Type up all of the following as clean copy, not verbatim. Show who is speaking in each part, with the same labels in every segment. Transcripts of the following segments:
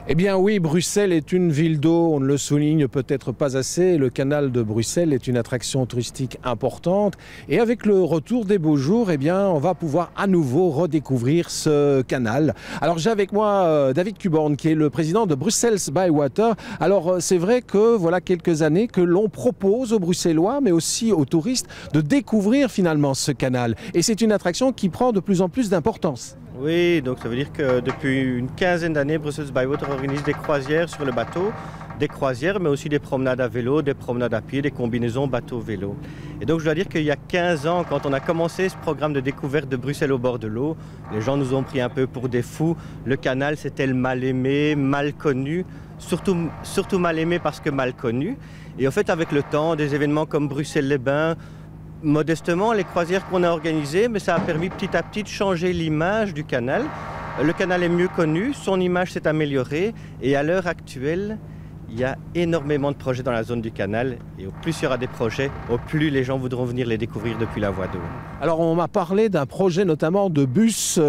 Speaker 1: Eh bien oui, Bruxelles est une ville d'eau, on ne le souligne peut-être pas assez. Le canal de Bruxelles est une attraction touristique importante. Et avec le retour des beaux jours, eh bien, on va pouvoir à nouveau redécouvrir ce canal. Alors j'ai avec moi David Cuborn, qui est le président de Brussels by Water. Alors c'est vrai que voilà quelques années que l'on propose aux Bruxellois, mais aussi aux touristes, de découvrir finalement ce canal. Et c'est une attraction qui prend de plus en plus d'importance.
Speaker 2: Oui, donc ça veut dire que depuis une quinzaine d'années, Brussels by Water organise des croisières sur le bateau, des croisières, mais aussi des promenades à vélo, des promenades à pied, des combinaisons bateau-vélo. Et donc je dois dire qu'il y a 15 ans, quand on a commencé ce programme de découverte de Bruxelles au bord de l'eau, les gens nous ont pris un peu pour des fous. Le canal, c'était le mal aimé, mal connu, surtout mal aimé parce que mal connu. Et en fait, avec le temps, des événements comme Bruxelles-les-Bains, modestement, les croisières qu'on a organisées, mais ça a permis petit à petit de changer l'image du canal. Le canal est mieux connu, son image s'est améliorée et à l'heure actuelle, il y a énormément de projets dans la zone du canal et au plus il y aura des projets, au plus les gens voudront venir les découvrir depuis la voie d'eau.
Speaker 1: Alors on m'a parlé d'un projet notamment de bus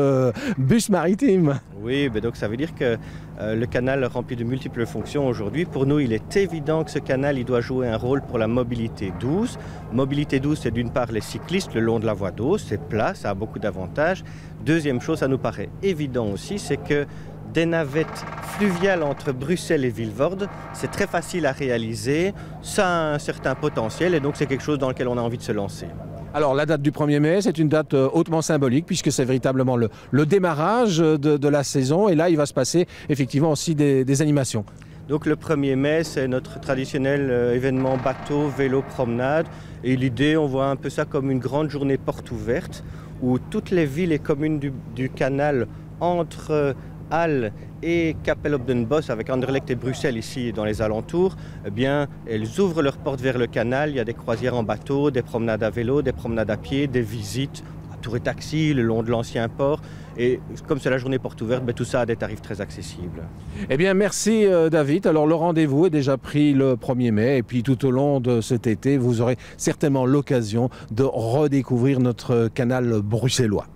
Speaker 1: maritime.
Speaker 2: Oui, mais donc ça veut dire que le canal remplit de multiples fonctions aujourd'hui. Pour nous, il est évident que ce canal il doit jouer un rôle pour la mobilité douce. Mobilité douce, c'est d'une part les cyclistes le long de la voie d'eau, c'est plat, ça a beaucoup d'avantages. Deuxième chose, ça nous paraît évident aussi, c'est que des navettes fluviales entre Bruxelles et Vilvoorde, c'est très facile à réaliser, ça a un certain potentiel et donc c'est quelque chose dans lequel on a envie de se lancer.
Speaker 1: Alors la date du 1er mai, c'est une date hautement symbolique puisque c'est véritablement le démarrage de la saison et là il va se passer effectivement aussi des animations.
Speaker 2: Donc le 1er mai, c'est notre traditionnel événement bateau, vélo, promenade et l'idée, on voit un peu ça comme une grande journée porte ouverte où toutes les villes et communes du canal entre Halle et Kappel-op-den-Bos avec Anderlecht et Bruxelles ici dans les alentours, eh bien, elles ouvrent leurs portes vers le canal. Il y a des croisières en bateau, des promenades à vélo, des promenades à pied, des visites à tour et taxi le long de l'ancien port. Et comme c'est la journée porte ouverte, tout ça a des tarifs très accessibles.
Speaker 1: Eh bien, merci David. Alors le rendez-vous est déjà pris le 1er mai et puis tout au long de cet été, vous aurez certainement l'occasion de redécouvrir notre canal bruxellois.